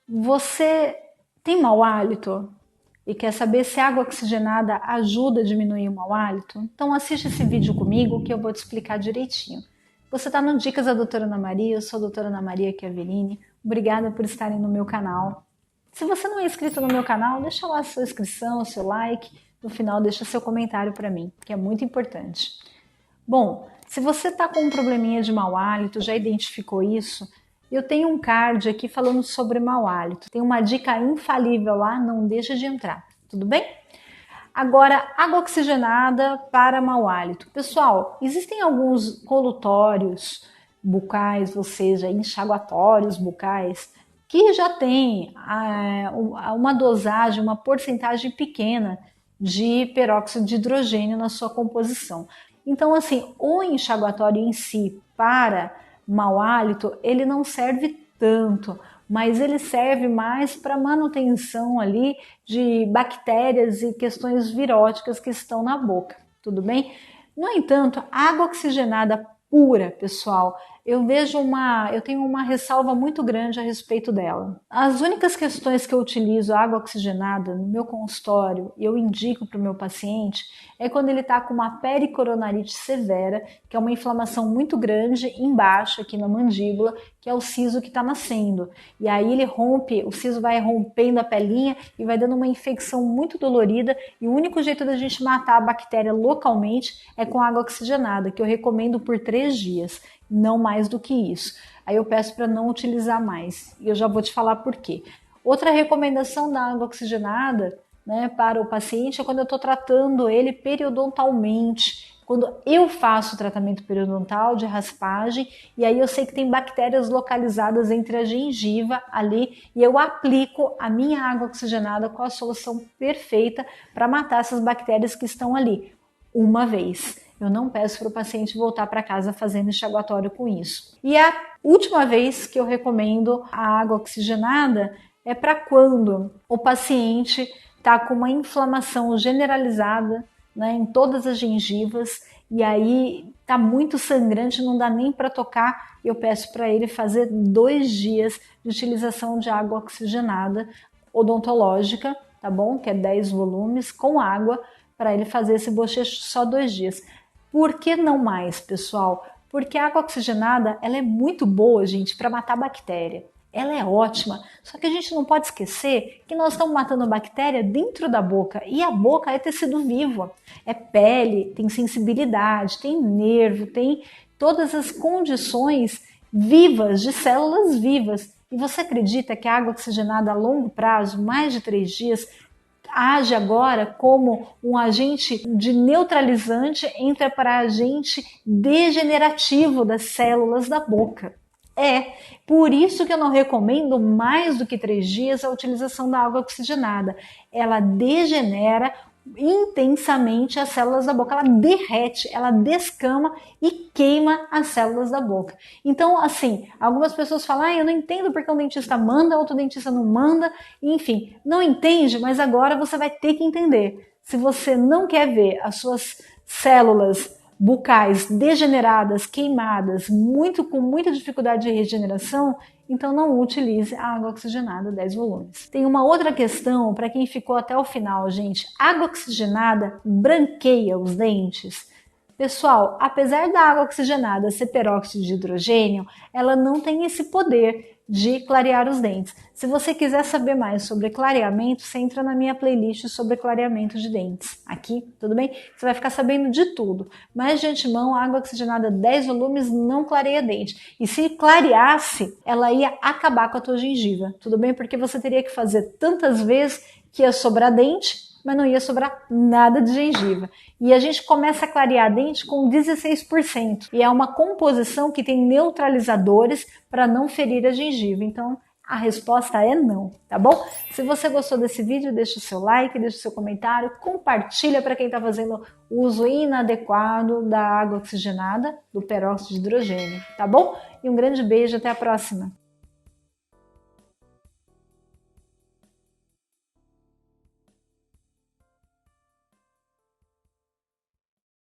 Você tem mau hálito e quer saber se a água oxigenada ajuda a diminuir o mau hálito? Então assiste esse vídeo comigo que eu vou te explicar direitinho. Você está no Dicas da Doutora Ana Maria, eu sou a Doutora Ana Maria Chiaverini. Obrigada por estarem no meu canal. Se você não é inscrito no meu canal, deixa lá a sua inscrição, o seu like. No final deixa seu comentário para mim, que é muito importante. Bom, se você está com um probleminha de mau hálito, já identificou isso, eu tenho um card aqui falando sobre mau hálito. Tem uma dica infalível lá, não deixa de entrar, tudo bem? Agora, água oxigenada para mau hálito. Pessoal, existem alguns colutórios bucais, ou seja, enxaguatórios bucais, que já tem uma dosagem, uma porcentagem pequena de peróxido de hidrogênio na sua composição. Então, assim, o enxaguatório em si para mau hálito, ele não serve tanto, mas ele serve mais para manutenção ali de bactérias e questões viróticas que estão na boca, tudo bem? No entanto, a água oxigenada pura, pessoal, eu tenho uma ressalva muito grande a respeito dela. As únicas questões que eu utilizo a água oxigenada no meu consultório e eu indico para o meu paciente é quando ele está com uma pericoronarite severa, que é uma inflamação muito grande embaixo aqui na mandíbula, que é o siso que está nascendo. E aí ele rompe, o siso vai rompendo a pelinha e vai dando uma infecção muito dolorida, e o único jeito da gente matar a bactéria localmente é com água oxigenada, que eu recomendo por 3 dias. Não mais do que isso. Aí eu peço para não utilizar mais. E eu já vou te falar por quê. Outra recomendação da água oxigenada, né, para o paciente é quando eu estou tratando ele periodontalmente. Quando eu faço o tratamento periodontal de raspagem, e aí eu sei que tem bactérias localizadas entre a gengiva ali, e eu aplico a minha água oxigenada com a solução perfeita para matar essas bactérias que estão ali, uma vez. Eu não peço para o paciente voltar para casa fazendo enxaguatório com isso. E a última vez que eu recomendo a água oxigenada é para quando o paciente está com uma inflamação generalizada, né, em todas as gengivas, e aí está muito sangrante, não dá nem para tocar. Eu peço para ele fazer 2 dias de utilização de água oxigenada odontológica, tá bom? Que é 10 volumes com água, para ele fazer esse bochecho só 2 dias. Por que não mais, pessoal? Porque a água oxigenada ela é muito boa, gente, para matar bactéria. Ela é ótima, só que a gente não pode esquecer que nós estamos matando bactéria dentro da boca, e a boca é tecido vivo, é pele, tem sensibilidade, tem nervo, tem todas as condições vivas, de células vivas. E você acredita que a água oxigenada a longo prazo, mais de 3 dias, age agora como um agente de neutralizante, entra para agente degenerativo das células da boca. É por isso que eu não recomendo mais do que 3 dias a utilização da água oxigenada. Ela degenera intensamente as células da boca, ela derrete, ela descama e queima as células da boca. Então, assim, algumas pessoas falam, eu não entendo porque um dentista manda, outro dentista não manda, enfim, não entende, mas agora você vai ter que entender. Se você não quer ver as suas células bucais degeneradas, queimadas, com muita dificuldade de regeneração, então não utilize a água oxigenada 10 volumes. Tem uma outra questão para quem ficou até o final, gente. Água oxigenada branqueia os dentes? Pessoal, apesar da água oxigenada ser peróxido de hidrogênio, ela não tem esse poder de clarear os dentes. Se você quiser saber mais sobre clareamento, você entra na minha playlist sobre clareamento de dentes. Aqui, tudo bem? Você vai ficar sabendo de tudo. Mas de antemão, a água oxigenada 10 volumes não clareia dente. E se clareasse, ela ia acabar com a tua gengiva. Tudo bem? Porque você teria que fazer tantas vezes que ia sobrar dente, mas não ia sobrar nada de gengiva. E a gente começa a clarear dente com 16%. E é uma composição que tem neutralizadores para não ferir a gengiva. Então, a resposta é não, tá bom? Se você gostou desse vídeo, deixa o seu like, deixa o seu comentário, compartilha para quem está fazendo uso inadequado da água oxigenada, do peróxido de hidrogênio, tá bom? E um grande beijo, até a próxima!